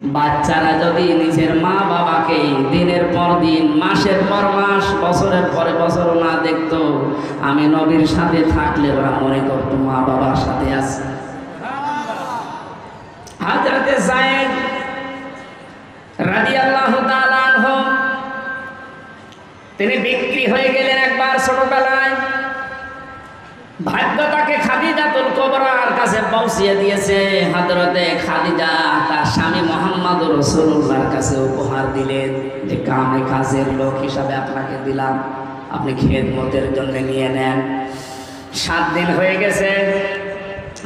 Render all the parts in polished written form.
বাচ্চারা যদি নিজের মা বাবাকে দিনের পর দিন, মাসের পর মাস, বছরের পরে বছর না দেখতো, আমি নবীর সাথে থাকলে ওরা মনে করতো মা বাবার সাথে আছে। হযরতে যায়েদ রাদিয়াল্লাহু তাআলা আনহু তিনি বিক্রি হয়ে গেলেন একবার ছোটবেলায়। ভাগ্য তাকে খাদিজাতুল কুবরার কাছে পৌঁছিয়ে দিয়েছে। হযরতে খাদিজা তার স্বামী মুহাম্মদুর রাসূলুল্লাহর কাছে উপহার দিলেন যে কাজের লোক হিসাবে আপনাকে দিলাম, আপনি খেদমতের জন্য নিয়ে নেন। 7 দিন হয়ে গেছে।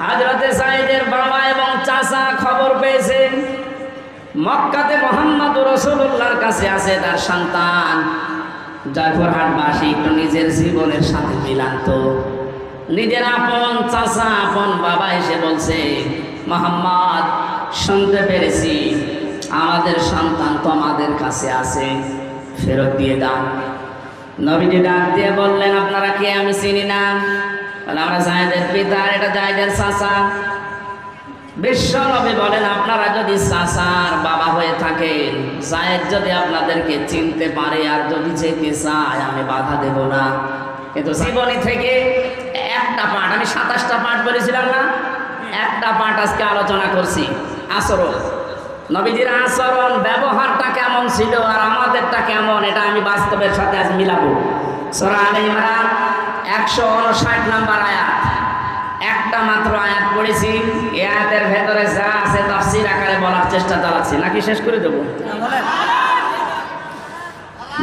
হযরতে যায়েদের বাবা এবং চাচা খবর পেয়েছেন মক্কাতে মুহাম্মদুর রাসূলুল্লাহর কাছে আছে তার সন্তান। জয়পুরহাটবাসী একটু নিজের জীবনের সাথে মিলান্ত, নিজের আপন চাচা আপন বাবা এসে বলছে, মুহাম্মদ শুনতে পেরেছি আমাদের সন্তান তো আমাদের কাছে আছে, ফেরত দিয়ে দাও। নবীজি ডাক দিয়ে বললেন, আপনারা কে? আমি চিনি না। বলে, আমরা যায়েদের পিতা, এটা যায়েদের চাচা। বিশ্ব নবী বলেন, আপনারা যদি চাচার বাবা হয়ে থাকেন, যায়েদ যদি আপনাদেরকে চিনতে পারে আর যদি যেতে চায়, আমি বাধা দেব না। কিন্তু জীবনী থেকে একটা পাঠ, আমি 27টা পাঠ বলেছিলাম না, একটা পাঠ আজকে আলোচনা করছি। আচরণ, নবীজির আচরণ ব্যবহারটা কেমন ছিল আর আমাদেরটা কেমন, এটা আমি বাস্তবের সাথে আজ মিলাবো। সূরা আলে ইমরান 159 নম্বর আয়াত, একটা মাত্র আয়াত পড়েছি। এই আয়াতের ভেতরে যা আছে তাফসীর আকারে বলার চেষ্টা চালাচ্ছি, নাকি শেষ করে দেবো?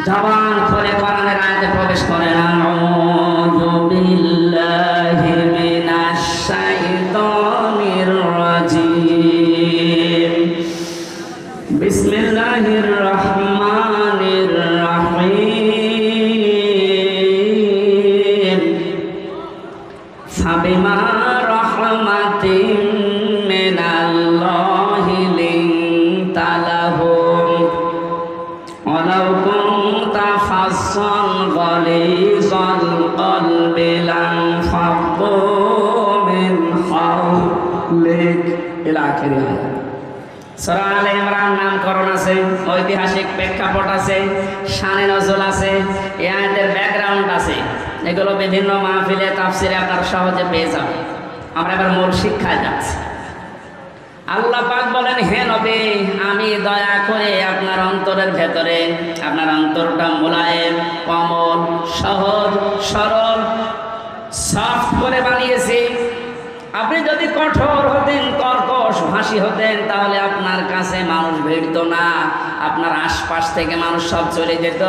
জবান খুলে কোরআনের আয়াতে প্রবেশ করেন। আউযু বিল্লাহি মিনাশ শাইতানির রাজিম। বিসমিল্লাহির রহমানির রহিম। ফাবিমা রাহমাতিন মিনাল্লাহি লিনতা লাহুম ওয়ালাউ কুনতা ফাসসান গালিযাল কলবি লানফাদ্দু মিন হাওলিক ইলা আখিরিহ। সূরা আলে ইমরান নামকরণ আছে, ঐতিহাসিক প্রেক্ষাপট আছে, শানে নজুল আছে, এই আয়াতের ব্যাকগ্রাউন্ড আছে। এগুলো বিভিন্ন মাহফিলে তাফসিরে আপনারা সহজে পেয়ে যাবেন। আমরা এবার মূল শিক্ষায় যাচ্ছি। আল্লাহ পাক বলেন, হে নবী, আমি দয়া করে আপনার অন্তরের ভেতরে, আপনার অন্তরটা মোলায়েম, কোমল, সহজ, সরল, সফট করে বানিয়েছি। আপনি যদি কঠোর হতেন, কর্কশ ভাষী হতেন, তাহলে আপনার কাছে মানুষ ভিড়ত না, আপনার আশপাশ থেকে মানুষ সব চলে যেত।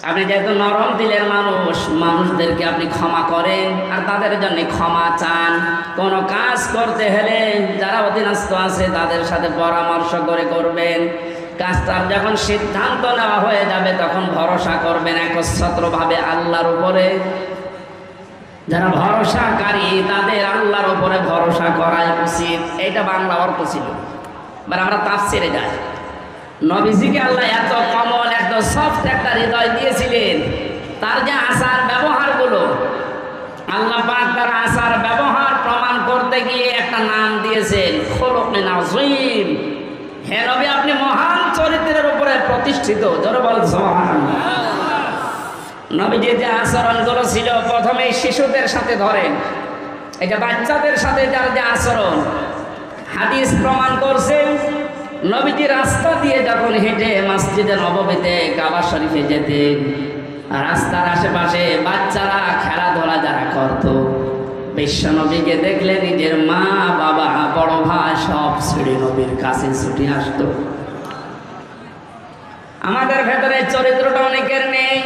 আপনি যেহেতু নরম দিলের মানুষ, মানুষদেরকে আপনি ক্ষমা করেন আর তাদের জন্য ক্ষমা চান। কোনো কাজ করতে হলে যারা অধীনস্থ আছে তাদের সাথে পরামর্শ করে করবেন। কাজটা যখন সিদ্ধান্ত নেওয়া হয়ে যাবে তখন ভরসা করবেন একচ্ছত্রভাবে আল্লাহর উপরে। যারা ভরসাকারী তাদের আল্লাহর উপরে ভরসা করাই উচিত। এইটা বাংলা অর্থ ছিল। এবার আমরা তাফসিরে যাই। নবীজিকে আল্লাহ এত কমল, এত সফট একটা হৃদয় দিয়েছিলেন, তার যে আচার ব্যবহারগুলো, আল্লাহ পাক তার আচার ব্যবহার প্রমাণ করতে গিয়ে একটা নাম দিয়েছেন, খুলুকুন আযীম। হে নবী, আপনি মহান চরিত্রের উপরে প্রতিষ্ঠিত। জোরে বলেন সুবহানাল্লাহ। নবীজির যে আচরণগুলো ছিল, প্রথমেই শিশুদের সাথে ধরেন, এটা বাচ্চাদের সাথে যার যে আচরণ, হাদিস প্রমাণ করছে। নবীজি রাস্তা দিয়ে যখন হেঁটে মসজিদে নববীতে কাবা শরীফে যেতেন, রাস্তার আশেপাশে বাচ্চারা খেলাধুলা যারা করত, বিশ্ব নবীকে দেখলে নিজের মা বাবা বড় ভাই সব ছেড়ে নবীর কাছে ছুটে আসতো। আমাদের ভেতরে চরিত্রটা অনেকের নেই।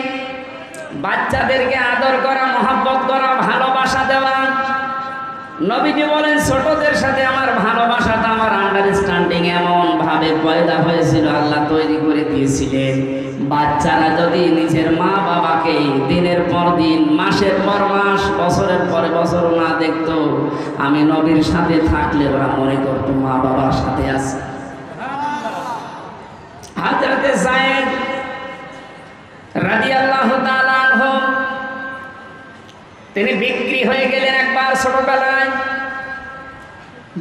বাচ্চাদেরকে আদর করা, মহব্বত করা, ভালোবাসা দেওয়া। নবীজি বলেন, ছোটদের সাথে আমার ভালোবাসাটা, আমার আন্ডারস্ট্যান্ডিং এমন ভাবে পয়দা হয়েছিল, আল্লাহ তৈরি করে দিয়েছিলেন। বাচ্চারা যদি নিজের মা বাবাকে দিনের পর দিন, মাসের পর মাস, বছরের পরে বছর না দেখতো, আমি নবীর সাথে থাকলে ওরা মনে করতো মা বাবার সাথে আছে। হযরতে যায়েদ রাদিয়াল্লাহু তাআলা আনহু তিনি বিক্রি হয়ে গেলেন একবার ছোটবেলায়।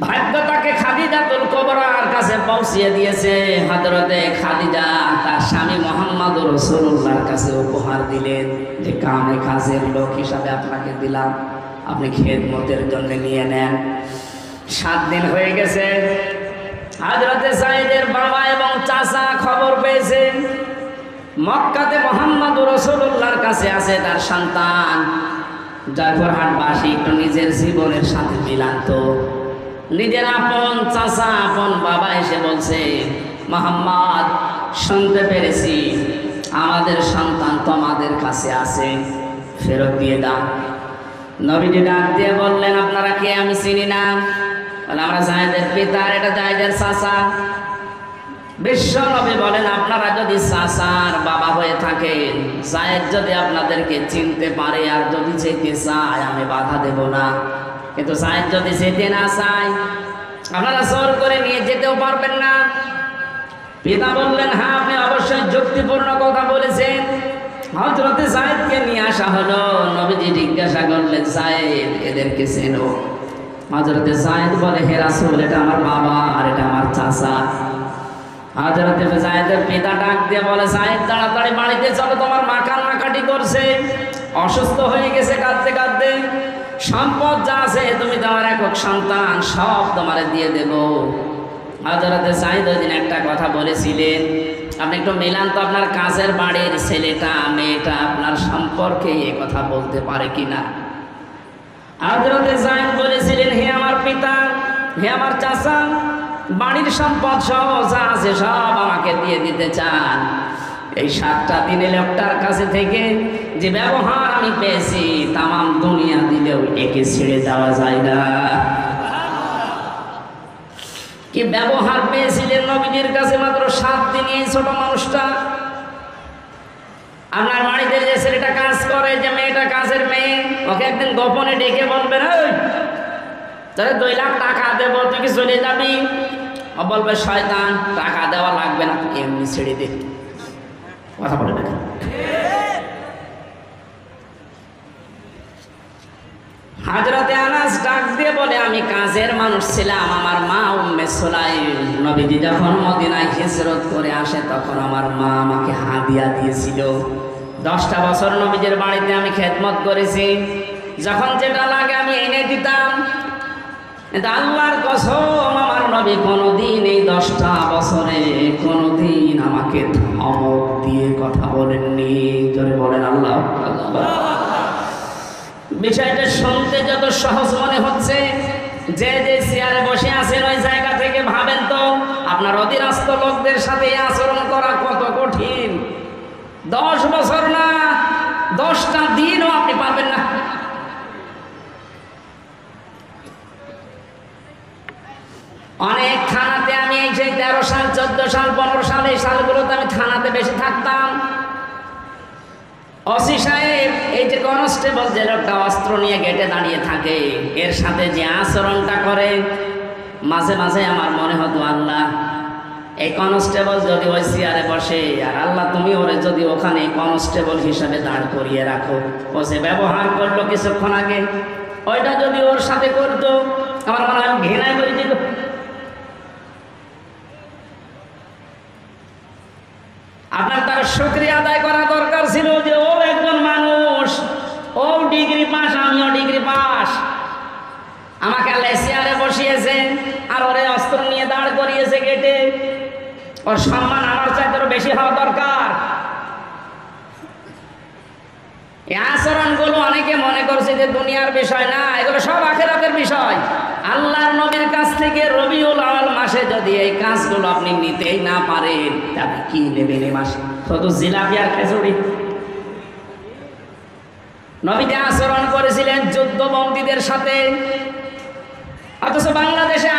ভাগ্য তাকে খাদিজাতুল কুবরার কাছে পৌঁছিয়ে দিয়েছে। হযরতে খাদিজা তার স্বামী মুহাম্মদ রাসূলুল্লাহর কাছে উপহার দিলেন যে কামে কাজের লোক হিসাবে আপনাকে দিলাম, আপনি খেদমতের জন্য নিয়ে নেন। 7 দিন হয়ে গেছে। হযরতে সাঈদের বাবা এবং চাচা খবর পেয়েছে মক্কাতে মুহাম্মদ রাসূলুল্লাহর কাছে আছে তার সন্তান। জয়পুরহাটবাসী একটু নিজের জীবনের সাথে মিলান্ত। নিজের আপন চাচা আপন বাবা এসে বলছে, মুহাম্মদ শুনতে পেরেছি আমাদের সন্তান তোমাদের কাছে আছে, ফেরত দিয়ে দাও। নবীজি ডাক দিয়ে বললেন, আপনারা কে? আমি চিনি না। বলে, আমরা যায়েদের পিতা, এটা যায়েদের চাচা। বিশ্ব নবী বলেন, আপনারা যদি চাচার বাবা হয়ে থাকেন, যায়েদ যদি আপনাদেরকে চিনতে পারে আর যদি যেতে চায়, আমি বাধা দেব না। কিন্তু যায়েদ যদি যেতে না চায়, আপনারা জোর করে নিয়ে যেতেও পারবেন না। পিতা বললেন, হ্যাঁ, আপনি অবশ্যই যুক্তিপূর্ণ কথা বলেছেন। হযরতে যায়েদকে নিয়ে আসা হলো। নবীজি জিজ্ঞাসা করলেন, যায়েদ, এদেরকে চেনো? হযরতে যায়েদ বলে, হে রাসূল, এটা আমার বাবা আর এটা আমার চাচা। হযরতে যায়েদের পিতা ডাক দিয়ে বলে, যায়েদ, তাড়াতাড়ি বাড়িতে চলো, তোমার মা কান্নাকাটি করছে, অসুস্থ হয়ে গেছে কাঁদতে কাঁদতে। সম্পদ যা আছে, তুমি তোমার একক সন্তান, সব তোমারে দিয়ে দেব। হযরতে যায়েদ ওই দিন একটা কথা বলেছিলেন, আপনি একটু মিলান তো, আপনার কাছের বাড়ির ছেলেটা মেয়েটা আপনার সম্পর্কে এ কথা বলতে পারে কিনা। হযরতে যায়েদ বলেছিলেন, হে আমার পিতা, হে আমার চাচা, বাড়ির সম্পদ সহ যা আছে সব আমাকে দিয়ে দিতে চান। এই 7টা দিনে লোকটার কাছে থেকে যে ব্যবহার আমি পেয়েছি, তামাম দুনিয়া দিলেও একে ছেড়ে দেওয়া যায় না। কি ব্যবহার পেয়েছিলেন নবীজির কাছে মাত্র 7 দিনে এই ছোট মানুষটা। আপনার বাড়িতে যে ছেলেটা কাজ করে, যে মেয়েটা কাজের মেয়ে, ওকে একদিন গোপনে ডেকে বলবেন, তাহলে 2 লাখ টাকা দেবো, তুই কি চলে যাবি? ও বলবে, শয়তান, টাকা দেওয়া লাগবে না, এমনি ছেড়ে দে। কথা বলে দেখেন। হযরতে আনাস ডাক দিয়ে বলে, আমি কাজের মানুষ ছিলাম, আমার মা উম্মে সুলাইম নবীজি যখন মদিনায় হিজরত করে আসে, তখন আমার মা আমাকে হাদিয়া দিয়েছিল। 10টা বছর নবীজির বাড়িতে আমি খেদমত করেছি, যখন যেটা লাগে আমি এনে দিতাম। আল্লাহর কসম, আমার নবী কোনোদিন এই 10টা বছরে কোনোদিন আমাকে ধমক দিয়ে কথা বলেননি। জোরে বলেন আল্লাহু আকবার। বিষয়টা শুনতে যত সহজ মনে হচ্ছে, যে যে চেয়ারে বসে আছেন ওই জায়গা থেকে ভাবেন তো, আপনার অধীনস্থ লোকদের সাথে এই আচরণ করা কত কঠিন। 10 বছর না, 10টা দিনও আপনি পাবেন না। অনেক থানাতে আমি এই যে 13 সাল 14 সাল 15 সাল এই সালগুলোতে আমি থানাতে বেশি থাকতাম। ওসি সাহেব, এই যে কনস্টেবল যে লোকটা অস্ত্র নিয়ে গেটে দাঁড়িয়ে থাকে, এর সাথে যে আচরণটা করে, মাঝে মাঝে আমার মনে হতো, আল্লাহ, এই কনস্টেবল যদি ওই চেয়ারে বসে, আর আল্লাহ তুমি ওরে যদি ওখানে কনস্টেবল হিসাবে দাঁড় করিয়ে রাখো, ও যে ব্যবহার করলো কিছুক্ষণ আগে, ওইটা যদি ওর সাথে করতো, আমার মনে হয় ঘৃণায় করে দিত। আপনার তার শুকরিয়া আদায় করা দরকার ছিল যে ও একজন মানুষ, ও ডিগ্রি পাস, আমিও ডিগ্রি পাস, আমাকে আল্লাহ চেয়ারে বসিয়েছে আর ওরে অস্ত্র নিয়ে দাঁড় করিয়েছে গেটে। ওর সম্মান আমার চাইতে বেশি হওয়া দরকার। এই আচরণগুলো অনেকে মনে করছে যে দুনিয়ার বিষয় না, এগুলো সব আখিরাতের বিষয়। আল্লাহর নবীর কাছ থেকে রবিউল আউয়াল মাসে যদি এই কাজগুলো আপনি নিতেই না পারেন, তবে কি নেবেন এই মাসে? শুধু জিলাপি আর খেজুরি। নবীজি আচরণ করেছিলেন যুদ্ধবন্দীদের সাথে, অথচ বাংলাদেশে